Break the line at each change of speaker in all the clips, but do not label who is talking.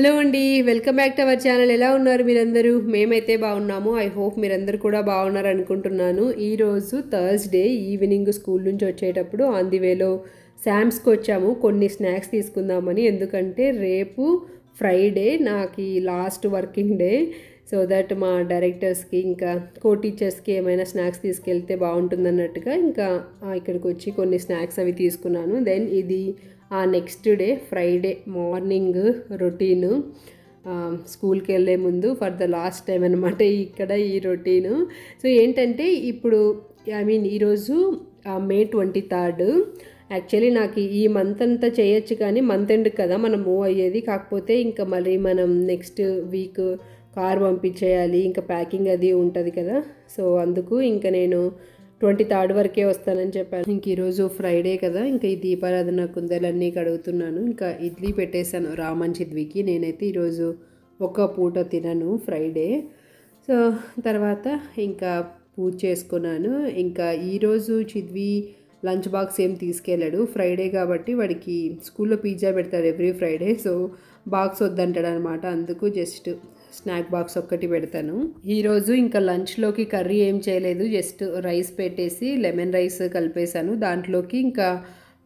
Hello అండి, welcome back to our channel. ఎలా ఉన్నారు మీరందరూ? మేమైతే బాగున్నాము. ఐ హోప్ మీరందరూ కూడా బాగున్నారు అనుకుంటున్నాను. ఈరోజు థర్స్డే ఈవినింగ్ స్కూల్ నుంచి వచ్చేటప్పుడు ఆన్ ది వేలో శామ్స్కి వచ్చాము కొన్ని స్నాక్స్ తీసుకుందామని. ఎందుకంటే రేపు ఫ్రైడే నాకు last working day. So that మా డైరెక్టర్స్కి ఇంకా కో టీచర్స్కి ఏమైనా స్నాక్స్ తీసుకెళ్తే బాగుంటుందన్నట్టుగా ఇంకా ఇక్కడికి వచ్చి కొన్ని స్నాక్స్ అవి తీసుకున్నాను. దెన్ ఇది next day Friday morning routine, స్కూల్కి వెళ్ళే ముందు ఫర్ ద లాస్ట్ టైం అనమాట ఇక్కడ ఈ రొటీను. సో ఏంటంటే ఇప్పుడు ఈరోజు మే 23. యాక్చువల్లీ నాకు ఈ మంత్ అంతా చేయొచ్చు, కానీ మంత్ ఎండ్ కదా మనం మూవ్ అయ్యేది. కాకపోతే ఇంకా మళ్ళీ మనం నెక్స్ట్ వీక్ కార్ పంపించేయాలి, ఇంకా ప్యాకింగ్ అది ఉంటుంది కదా. సో అందుకు ఇంకా నేను 23 వరకే వస్తానని చెప్పాను. ఇంక ఈరోజు ఫ్రైడే కదా, ఇంకా ఈ దీపారాధన కుందలన్నీ కడుగుతున్నాను. ఇంకా ఇడ్లీ పెట్టేశాను రామన్ చిద్వికి. నేనైతే ఈరోజు ఒక పూట తినను ఫ్రైడే. సో తర్వాత ఇంకా పూజ చేసుకున్నాను. ఇంకా ఈరోజు చిద్వి లంచ్ బాక్స్ ఏం తీసుకెళ్ళాడు, ఫ్రైడే కాబట్టి వాడికి స్కూల్లో పిజ్జా పెడతారు ఎవ్రీ ఫ్రైడే. సో బాక్స్ వద్దంటాడు అనమాట, అందుకు జస్ట్ స్నాక్ బాక్స్ ఒక్కటి పెడతాను. ఈరోజు ఇంకా లంచ్లోకి కర్రీ ఏం చేయలేదు, జస్ట్ రైస్ పెట్టేసి లెమన్ రైస్ కలిపేశాను. దాంట్లోకి ఇంకా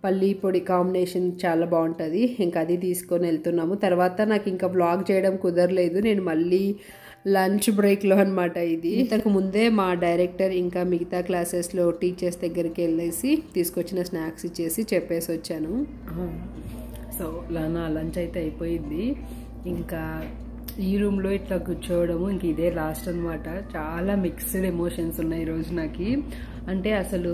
పల్లీ పొడి కాంబినేషన్ చాలా బాగుంటుంది, ఇంకా అది తీసుకొని వెళ్తున్నాము. తర్వాత నాకు ఇంకా వ్లాగ్ చేయడం కుదరలేదు, నేను మళ్ళీ లంచ్ బ్రేక్లో అనమాట ఇది. ఇంతకు ముందే మా డైరెక్టర్ ఇంకా మిగతా క్లాసెస్లో టీచర్స్ దగ్గరికి వెళ్ళేసి తీసుకొచ్చిన స్నాక్స్ ఇచ్చేసి చెప్పేసి వచ్చాను. సో నా లంచ్ అయితే అయిపోయింది. ఇంకా ఈ రూమ్లో ఇట్లా కూర్చోవడము ఇంక ఇదే లాస్ట్ అనమాట. చాలా మిక్స్డ్ ఎమోషన్స్ ఉన్నాయి ఈరోజు నాకు. అంటే అసలు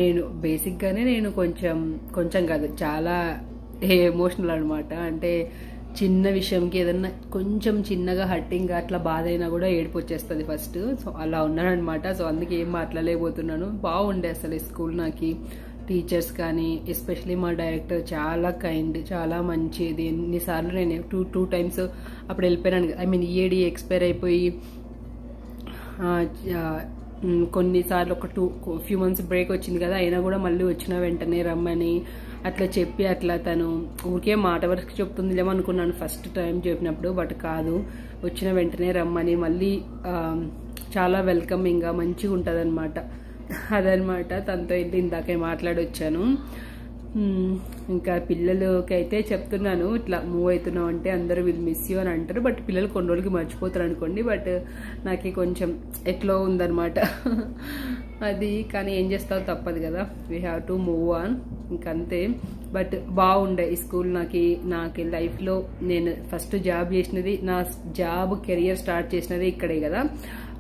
నేను బేసిక్గానే నేను కొంచెం కాదు చాలా ఎమోషనల్ అనమాట. అంటే చిన్న విషయంకి ఏదన్నా కొంచెం చిన్నగా హట్టింగ్ అట్లా బాధ అయినా కూడా ఏడుపు వచ్చేస్తుంది ఫస్ట్. సో అలా ఉన్నానమాట. సో అందుకే ఏం మాట్లాడలేకపోతున్నాను. బాగుండే అసలు ఈ స్కూల్ నాకు. టీచర్స్ కానీ ఎస్పెషలీ మా డైరెక్టర్ చాలా కైండ్, చాలా మంచిది. ఎన్నిసార్లు నేను టూ టైమ్స్ అప్పుడు వెళ్ళిపోయాను. ఈఏడి ఎక్స్పైర్ అయిపోయి కొన్నిసార్లు ఒక ఫ్యూ మంత్స్ బ్రేక్ వచ్చింది కదా, అయినా కూడా మళ్ళీ వచ్చిన వెంటనే రమ్మని అట్లా చెప్పి అట్లా తను ఊరికే మాట వరకు చెప్తుందిలేమో అనుకున్నాను ఫస్ట్ టైం చెప్పినప్పుడు. బట్ కాదు, వచ్చిన వెంటనే రమ్మని మళ్ళీ చాలా వెల్కమింగ్గా మంచిగా ఉంటుంది అనమాట. అదనమాట తనతో వెళ్ళి ఇందాకే మాట్లాడొచ్చాను. ఇంకా పిల్లలకి అయితే చెప్తున్నాను ఇట్లా మూవ్ అవుతున్నావు అంటే అందరూ విల్ మిస్ యూ అని అంటారు. బట్ పిల్లలు కొన్ని రోజులకి మర్చిపోతారు అనుకోండి. బట్ నాకు కొంచెం ఎట్లో ఉందన్నమాట అది. కానీ ఏం చేస్తావు, తప్పదు కదా, we have to move on, ఇంకంతే. బట్ బాగుండే ఈ స్కూల్ నాకు లైఫ్లో. నేను ఫస్ట్ జాబ్ చేసినది, నా జాబ్ కెరియర్ స్టార్ట్ చేసినది ఇక్కడే కదా.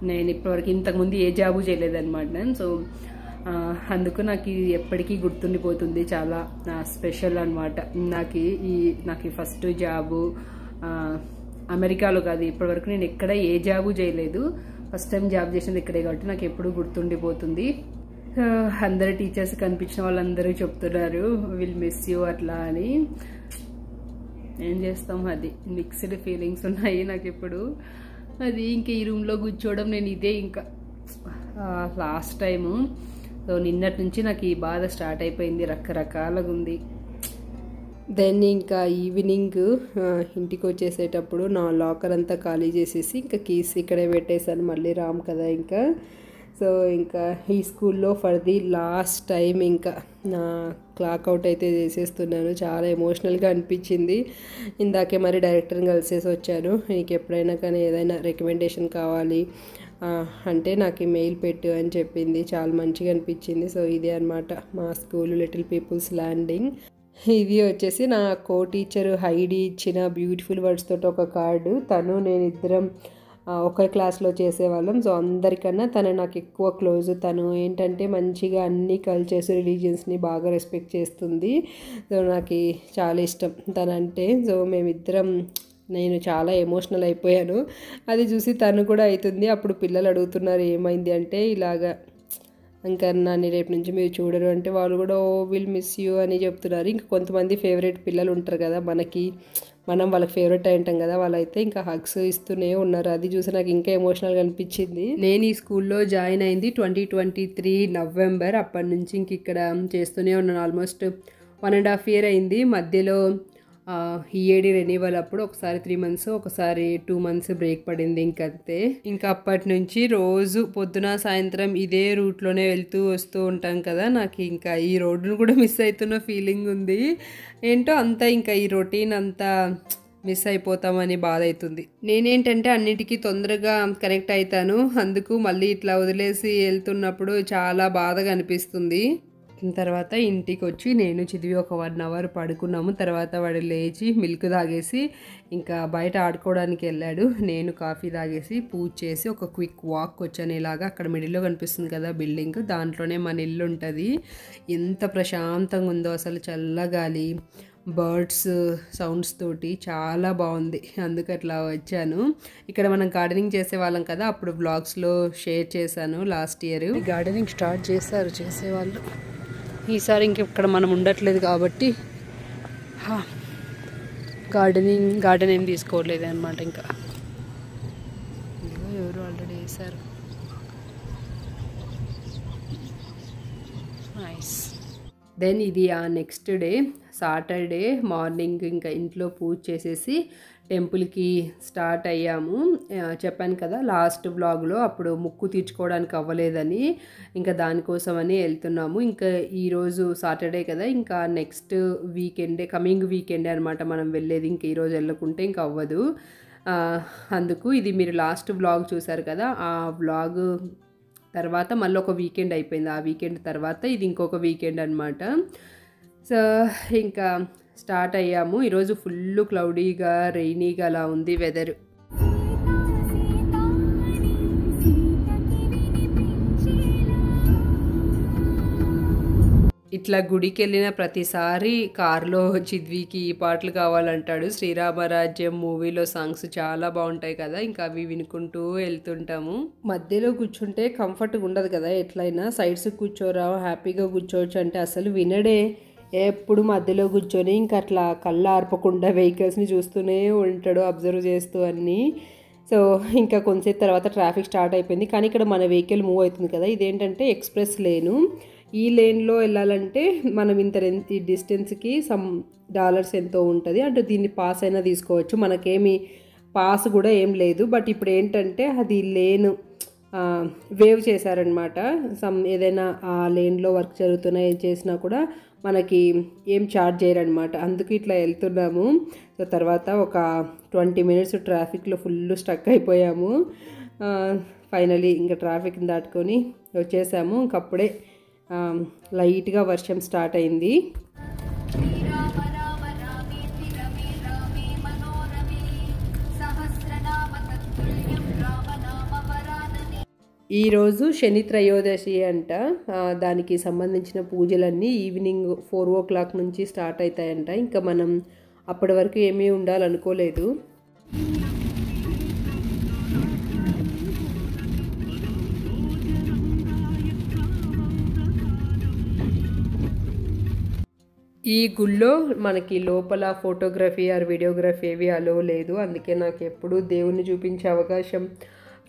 నేను ఇప్పటివరకు ఇంతకుముందు ఏ జాబు చేయలేదన్నమాట నేను. సో అందుకు నాకు ఇది ఎప్పటికీ గుర్తుండిపోతుంది, చాలా స్పెషల్ అనమాట. నాకు ఫస్ట్ జాబు అమెరికాలో కాదు, ఇప్పటివరకు నేను ఎక్కడ ఏ జాబు చేయలేదు. ఫస్ట్ టైం జాబ్ చేసినది ఇక్కడే కాబట్టి నాకు ఎప్పుడు గుర్తుండిపోతుంది. అందరు టీచర్స్ కనిపించిన వాళ్ళందరూ చెప్తున్నారు విల్ మిస్ యూ అట్లా అని. ఏం చేస్తాం, అది మిక్స్డ్ ఫీలింగ్స్ ఉన్నాయి నాకు ఇప్పుడు. అది ఇంకా ఈ రూమ్లో కూర్చోవడం నేను ఇదే ఇంకా లాస్ట్ టైము. సో నిన్నటి నుంచి నాకు ఈ బాధ స్టార్ట్ అయిపోయింది, రకరకాలుగా ఉంది. దెన్ ఇంకా ఈవినింగ్ ఇంటికి వచ్చేసేటప్పుడు నా లాకర్ అంతా ఖాళీ చేసేసి ఇంకా కీస్ ఇక్కడే పెట్టేశాను. మళ్ళీ రామ్ కదా ఇంకా. సో ఇంకా ఈ స్కూల్లో ఫర్ ది లాస్ట్ టైం ఇంకా నా క్లాక్ అవుట్ అయితే చేసేస్తున్నాను. చాలా ఎమోషనల్గా అనిపించింది. ఇందాకే మరి డైరెక్టర్ని కలిసేసి వచ్చాను. నీకు ఎప్పుడైనా కానీ ఏదైనా రికమెండేషన్ కావాలి అంటే నాకు మెయిల్ పెట్టు అని చెప్పింది. చాలా మంచిగా అనిపించింది. సో ఇదే అనమాట మా స్కూల్, లిటిల్ పీపుల్స్ ల్యాండింగ్. ఇది వచ్చేసి నా కో టీచర్ హైడి ఇచ్చిన బ్యూటిఫుల్ వర్డ్స్ తోటి ఒక కార్డు. తను నేను ఇద్దరం ఒకే క్లాస్లో చేసేవాళ్ళం. సో అందరికన్నా తను నాకు ఎక్కువ క్లోజ్. తను ఏంటంటే మంచిగా అన్ని కల్చర్స్, రిలీజియన్స్ని బాగా రెస్పెక్ట్ చేస్తుంది. సో నాకు చాలా ఇష్టం తనంటే. సో మేమిద్దరం, నేను చాలా ఎమోషనల్ అయిపోయాను. అది చూసి తను కూడా అవుతుంది. అప్పుడు పిల్లలు అడుగుతున్నారు ఏమైంది అంటే, ఇలాగా ఇంకా నన్ను రేపు నుంచి మీరు చూడరు అంటే వాళ్ళు కూడా విల్ మిస్ యూ అని చెప్తున్నారు. ఇంకా కొంతమంది ఫేవరెట్ పిల్లలు ఉంటారు కదా మనం వాళ్ళకి ఫేవరెట్ అంటాం కదా, వాళ్ళైతే ఇంకా హగ్స్ ఇస్తూనే ఉన్నారు. అది చూసి నాకు ఇంకా ఎమోషనల్గా అనిపించింది. నేను ఈ స్కూల్లో జాయిన్ అయింది 2023 నవంబర్. అప్పటి నుంచి ఇంక ఇక్కడ చేస్తూనే ఉన్నాను. ఆల్మోస్ట్ 1.5 year అయింది. మధ్యలో ఈఏడి రెన్యువల్ అప్పుడు ఒకసారి 3 months, ఒకసారి 2 months బ్రేక్ పడింది. ఇంకంతే. ఇంకా అప్పటి నుంచి రోజు పొద్దున సాయంత్రం ఇదే రూట్లోనే వెళ్తూ వస్తూ ఉంటాం కదా. నాకు ఇంకా ఈ రోడ్డును కూడా మిస్ అవుతున్న ఫీలింగ్ ఉంది. ఏంటో అంతా ఇంకా ఈ రొటీన్ అంతా మిస్ అయిపోతామని బాధ అవుతుంది. నేనేంటంటే అన్నిటికీ తొందరగా కనెక్ట్ అవుతాను. అందుకు మళ్ళీ ఇట్లా వదిలేసి వెళ్తున్నప్పుడు చాలా బాధగా అనిపిస్తుంది. తర్వాత ఇంటికి వచ్చి నేను చిదివి ఒక 1 hour పడుకున్నాము. తర్వాత వాడు లేచి మిల్క్ తాగేసి ఇంకా బయట ఆడుకోవడానికి వెళ్ళాడు. నేను కాఫీ తాగేసి పూజ చేసి ఒక క్విక్ వాక్ వచ్చాను. ఇలాగా అక్కడ మిడిల్లో కనిపిస్తుంది కదా బిల్డింగ్, దాంట్లోనే మన ఇల్లు ఉంటుంది. ఎంత ప్రశాంతంగా ఉందో అసలు, చల్లగాలి, బర్డ్స్ సౌండ్స్ తోటి చాలా బాగుంది. అందుకు అట్లా వచ్చాను. ఇక్కడ మనం గార్డెనింగ్ చేసే వాళ్ళం కదా, అప్పుడు వ్లాగ్స్లో షేర్ చేశాను లాస్ట్ ఇయర్. గార్డెనింగ్ స్టార్ట్ చేశారు చేసేవాళ్ళు. ఈసారి ఇంకెక్కడ మనం ఉండట్లేదు కాబట్టి గార్డెన్ ఏం తీసుకోవట్లేదు అనమాట. ఇంకా ఎవరు ఆల్రెడీ వేశారు. నైస్. దెన్ ఇది ఆ నెక్స్ట్ డే సాటర్డే మార్నింగ్ ఇంకా ఇంట్లో పూజ చేసేసి టెంపుల్కి స్టార్ట్ అయ్యాము. చెప్పాను కదా లాస్ట్ వ్లాగ్లో, అప్పుడు ముక్కు తీర్చుకోవడానికి అవ్వలేదని, ఇంకా దానికోసమని వెళ్తున్నాము. ఇంకా ఈరోజు సాటర్డే కదా, ఇంకా నెక్స్ట్ వీకెండే, కమింగ్ వీకెండే అనమాట మనం వెళ్ళేది. ఇంక ఈరోజు వెళ్ళకుంటే ఇంకా అవ్వదు. అందుకు ఇది మీరు లాస్ట్ వ్లాగ్ చూసారు కదా, ఆ వ్లాగ్ తర్వాత మళ్ళీ ఒక వీకెండ్ అయిపోయింది. ఆ వీకెండ్ తర్వాత ఇది ఇంకొక వీకెండ్ అనమాట. సో ఇంకా స్టార్ట్ అయ్యాము. ఈరోజు ఫుల్ క్లౌడీగా రెయినీగా అలా ఉంది వెదర్. ఇట్లా గుడికి వెళ్ళిన ప్రతిసారి కార్లో చిద్వికి ఈ పాటలు కావాలంటాడు. శ్రీరామరాజ్యం మూవీలో సాంగ్స్ చాలా బాగుంటాయి కదా, ఇంకా అవి వినుకుంటూ వెళ్తుంటాము. మధ్యలో కూర్చుంటే కంఫర్ట్గా ఉండదు కదా, ఎట్లయినా సైడ్స్ కూర్చోరా హ్యాపీగా కూర్చోవచ్చు అంటే అసలు వినడే. ఎప్పుడు మధ్యలో కూర్చొని ఇంకా అట్లా కళ్ళు ఆర్పకుండా వెహికల్స్ని చూస్తూనే ఉంటాడు, అబ్జర్వ్ చేస్తూ అన్నీ. సో ఇంకా కొంతసేపు తర్వాత ట్రాఫిక్ స్టార్ట్ అయిపోయింది. కానీ ఇక్కడ మన వెహికల్ మూవ్ అవుతుంది కదా, ఇదేంటంటే ఎక్స్ప్రెస్ లేను. ఈ లేన్లో వెళ్ళాలంటే మనం ఈ డిస్టెన్స్కి సమ్ డాలర్స్ ఎంతో ఉంటుంది. అంటే దీన్ని పాస్ అయినా తీసుకోవచ్చు, మనకేమి పాస్ కూడా ఏం లేదు. బట్ ఇప్పుడు ఏంటంటే అది లేను వేవ్ చేశారనమాట. ఏదైనా ఆ లేన్లో వర్క్ జరుగుతున్నా ఏం చేసినా కూడా మనకి ఏం ఛార్జ్ చేయరనమాట. అందుకు ఇట్లా వెళ్తున్నాము. సో తర్వాత ఒక 20 minutes ట్రాఫిక్లో ఫుల్ స్టక్ అయిపోయాము. ఫైనలీ ఇంకా ట్రాఫిక్ని దాటుకొని వచ్చేసాము. ఇంకప్పుడే లైట్గా వర్షం స్టార్ట్ అయింది. ఈరోజు శని త్రయోదశి అంట. దానికి సంబంధించిన పూజలన్నీ ఈవినింగ్ 4 o'clock నుంచి స్టార్ట్ అవుతాయంట. ఇంకా మనం అప్పటి వరకు ఏమీ ఉండాలనుకోలేదు. ఈ గుళ్ళో మనకి లోపల ఫోటోగ్రఫీ ఆర్ వీడియోగ్రఫీ ఏవి అలో లేదు. అందుకే నాకు ఎప్పుడు దేవుణ్ణి చూపించే అవకాశం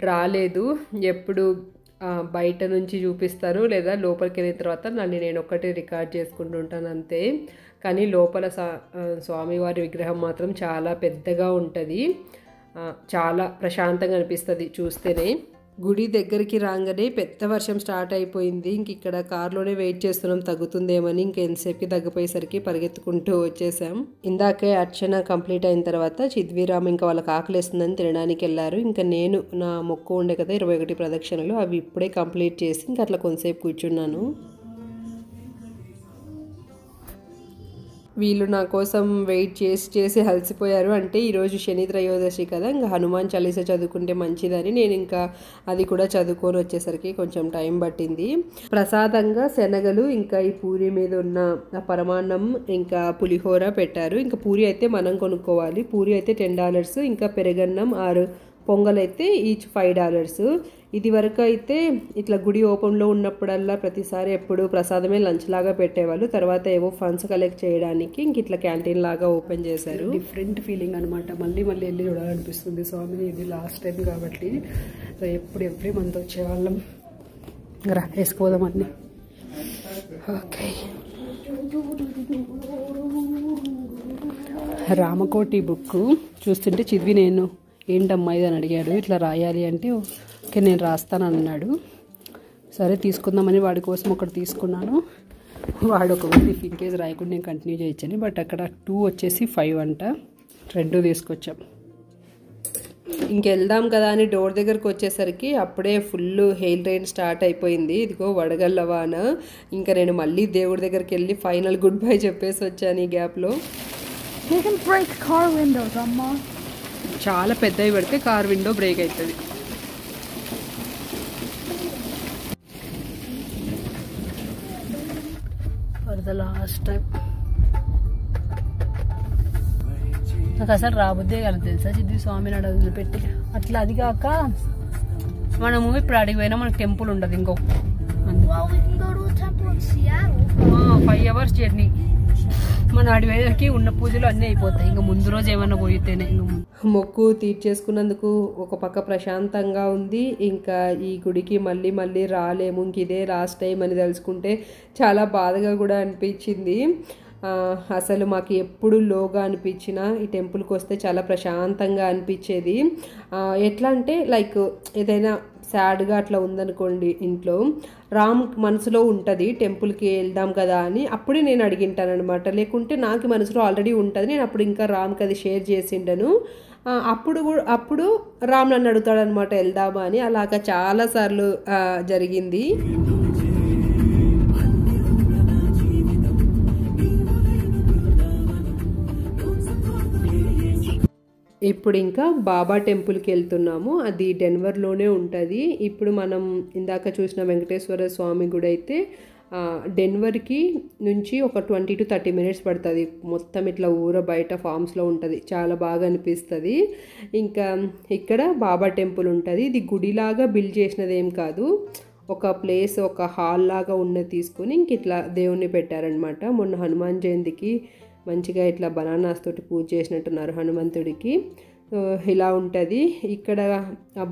రాలేదు. ఎప్పుడు బయట నుంచి చూపిస్తారు లేదా లోపలికి వెళ్ళిన తర్వాత నన్ను నేను ఒక్కటే రికార్డ్ చేసుకుంటూ ఉంటాను అంతే. కానీ లోపల స్వామివారి విగ్రహం మాత్రం చాలా పెద్దగా ఉంటుంది. చాలా ప్రశాంతంగా అనిపిస్తుంది చూస్తేనే. గుడి దగ్గరికి రాగానే పెద్ద వర్షం స్టార్ట్ అయిపోయింది. ఇంక ఇక్కడ కార్లోనే వెయిట్ చేస్తున్నాం తగ్గుతుందేమని. ఇంక ఎంతసేపుకి తగ్గిపోయేసరికి పరిగెత్తుకుంటూ వచ్చేసాం. ఇందాకే అర్చన కంప్లీట్ అయిన తర్వాత చిద్విరామ్ ఇంకా వాళ్ళకి ఆకలిస్తుందని తినడానికి వెళ్ళారు. ఇంకా నేను నా మొక్కు ఉండే కదా 21 ప్రదక్షిణలు, అవి ఇప్పుడే కంప్లీట్ చేసి ఇంకా అట్లా కొంతసేపు కూర్చున్నాను. వీళ్ళు నా కోసం వెయిట్ చేసి అలసిపోయారు. అంటే ఈరోజు శని త్రయోదశి కదా, ఇంకా హనుమాన్ చాలీసా చదువుకుంటే మంచిదని నేను ఇంకా అది కూడా చదువుకొని వచ్చేసరికి కొంచెం టైం పట్టింది. ప్రసాదంగా శనగలు ఇంకా ఈ పూరి మీద ఉన్న పరమాన్నం ఇంకా పులిహోర పెట్టారు. ఇంకా పూరి అయితే మనం కొనుక్కోవాలి. పూరి అయితే $10, ఇంకా పెరగన్నం ఆరు పొంగల్ అయితే ఈచ్ $5. ఇది వరకు అయితే ఇట్లా గుడి ఓపెన్లో ఉన్నప్పుడల్లా ప్రతిసారి ఎప్పుడు ప్రసాదమే లంచ్ లాగా పెట్టేవాళ్ళు. తర్వాత ఏవో ఫండ్స్ కలెక్ట్ చేయడానికి ఇంక ఇట్లా క్యాంటీన్ లాగా ఓపెన్ చేశారు. డిఫరెంట్ ఫీలింగ్ అనమాట. మళ్ళీ వెళ్ళి చూడాలనిపిస్తుంది స్వామిని. ఇది లాస్ట్ టైం కాబట్టి సో ఎవ్రీ మంత్ వచ్చేవాళ్ళం. వేసుకోదాం అన్నీ. ఓకే. రామకోటి బుక్ చూస్తుంటే చిదివి నేను ఏంటమ్మా ఇది అని అడిగాడు. ఇట్లా రాయాలి అంటే ఓకే నేను రాస్తాను అన్నాడు. సరే తీసుకుందామని వాడి కోసం ఒకటి తీసుకున్నాను. వాడు ఒకటి ఇన్ కేస్ రాయకుండా నేను కంటిన్యూ చేయొచ్చని. బట్ అక్కడ 2 వచ్చేసి 5 అంట. 2 తీసుకొచ్చాం. ఇంకెళ్దాం కదా అని డోర్ దగ్గరకు వచ్చేసరికి అప్పుడే ఫుల్ హెయిల్ రెయిన్ స్టార్ట్ అయిపోయింది. ఇదిగో వడగళ్ళ వాన. ఇంకా నేను మళ్ళీ దేవుడి దగ్గరికి వెళ్ళి ఫైనల్ గుడ్ బై చెప్పేసి వచ్చాను ఈ గ్యాప్లో. చాలా పెద్దవి పెడితే కార్ విండో బ్రేక్ అవుతుంది. ఫర్ ద లాస్ట్ టైం నాకు అసలు రాబుద్దే కదా తెలుసా చిద్ది స్వామిని అడ వదిలిపెట్టి. అట్లా అది కాక మనము ఇప్పుడు అడిగి పోయినా మనకు టెంపుల్ ఉండదు. ఇంకో 5 hours జర్నీ. మన అడివేదరికి ఉన్న పూజలు అన్నీ అయిపోతాయి. ఇంకా ముందు రోజు ఏమన్నా పోయితేనే. మొక్కు తీర్చేసుకున్నందుకు ఒక పక్క ప్రశాంతంగా ఉంది. ఇంకా ఈ గుడికి మళ్ళీ మళ్ళీ రాలేము, ఇంక ఇదే లాస్ట్ టైం అని తెలుసుకుంటే చాలా బాధగా కూడా అనిపించింది. అసలు మాకు ఎప్పుడు లోగా అనిపించినా ఈ టెంపుల్కి వస్తే చాలా ప్రశాంతంగా అనిపించేది. ఎట్లా అంటే లైక్ ఏదైనా సాడ్గా అట్లా ఉందనుకోండి ఇంట్లో, రామ్ మనసులో ఉంటుంది టెంపుల్కి వెళ్దాం కదా అని అప్పుడే నేను అడిగింటాను అనమాట. లేకుంటే నాకు మనసులో ఆల్రెడీ ఉంటుంది, నేను అప్పుడు ఇంకా రామ్కి అది షేర్ చేసిండను. అప్పుడు రామ్ నన్ను అడుగుతాడనమాట వెళ్దామా అని. అలాగా చాలాసార్లు జరిగింది. ఇప్పుడు ఇంకా బాబా టెంపుల్కి వెళ్తున్నాము. అది డెన్వర్లోనే ఉంటుంది. ఇప్పుడు మనం ఇందాక చూసిన వెంకటేశ్వర స్వామి గుడి అయితే డెన్వర్కి నుంచి ఒక 20 to 30 minutes పడుతుంది. మొత్తం ఇట్లా ఊర బయట ఫామ్స్లో ఉంటుంది. చాలా బాగా అనిపిస్తుంది. ఇంకా ఇక్కడ బాబా టెంపుల్ ఉంటుంది. ఇది గుడిలాగా బిల్డ్ చేసినది ఏం కాదు, ఒక ప్లేస్ ఒక హాల్ లాగా ఉన్నది తీసుకొని ఇంక ఇట్లా దేవుణ్ణి పెట్టారనమాట. మొన్న హనుమాన్ జయంతికి మంచిగా ఇట్లా బనానాస్ తోటి పూజ చేసినట్టున్నారు హనుమంతుడికి. ఇలా ఉంటుంది ఇక్కడ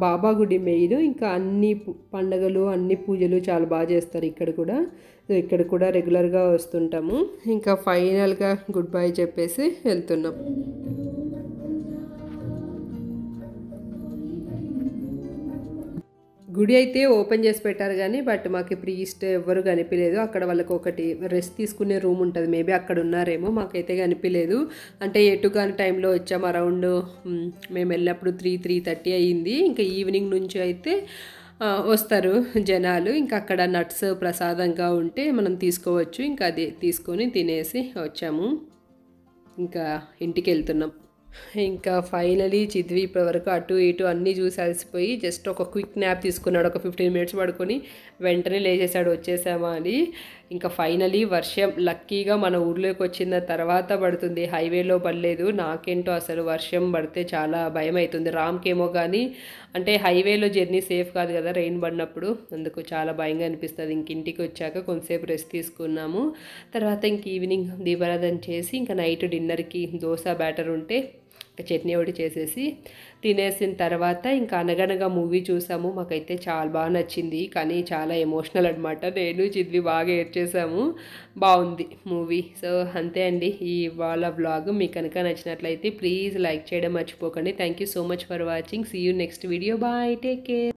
బాబా గుడి మెయిన్. ఇంకా అన్ని పండగలు అన్ని పూజలు చాలా బాగా చేస్తారు ఇక్కడ కూడా. ఇక్కడ కూడా రెగ్యులర్గా వస్తుంటాము. ఇంకా ఫైనల్గా గుడ్ బై చెప్పేసి వెళ్తున్నాం. గుడి అయితే ఓపెన్ చేసి పెట్టారు కానీ బట్ మాకు ప్రీస్ట్ ఎవ్వరు కనిపించలేదు. అక్కడ వాళ్ళకి ఒకటి రెస్ట్ తీసుకునే రూమ్ ఉంటుంది, మేబీ అక్కడ ఉన్నారేమో, మాకైతే కనిపించలేదు. అంటే ఎటు కాని టైంలో వచ్చాము. అరౌండ్ మేము వెళ్ళినప్పుడు 3-3:30 అయ్యింది. ఇంకా ఈవినింగ్ నుంచి అయితే వస్తారు జనాలు. ఇంకా అక్కడ నట్స్ ప్రసాదంగా ఉంటే మనం తీసుకోవచ్చు. ఇంకా అది తీసుకొని తినేసి వచ్చాము. ఇంకా ఇంటికి వెళ్తున్నాం. ఇంకా ఫైనలీ చిద్వి ఇప్పటివరకు అటు ఇటు అన్నీ చూసి అలసిపోయి జస్ట్ ఒక క్విక్ న్యాప్ తీసుకున్నాడు. ఒక 15 minutes పడుకొని వెంటనే లేచేసాడు వచ్చేసామా అని. ఇంకా ఫైనలీ వర్షం లక్కీగా మన ఊర్లోకి వచ్చిన తర్వాత పడుతుంది, హైవేలో పడలేదు. నాకేంటో అసలు వర్షం పడితే చాలా భయం అవుతుంది. రామ్కేమో కానీ అంటే హైవేలో జర్నీ సేఫ్ కాదు కదా రెయిన్ పడినప్పుడు, అందుకు చాలా భయంగా అనిపిస్తుంది. ఇంక ఇంటికి వచ్చాక కొంతసేపు రెస్ట్ తీసుకున్నాము. తర్వాత ఇంక ఈవినింగ్ దీపారాధన చేసి ఇంకా నైట్ డిన్నర్కి దోశ బ్యాటర్ ఉంటే చట్నీ ఒకటి చేసేసి తినేసిన తర్వాత ఇంకా అనగనగా మూవీ చూసాము. మాకైతే చాలా బాగా నచ్చింది కానీ చాలా ఎమోషనల్ అనమాట. నేను చిద్వి బాగా ఏడ్చేసాము. బాగుంది మూవీ. సో అంతే అండి ఈ వాళ్ళ వ్లాగ్. మీకు కనుక నచ్చినట్లయితే ప్లీజ్ లైక్ చేయడం మర్చిపోకండి. Thank you so much for watching. See you next video. Bye, take care.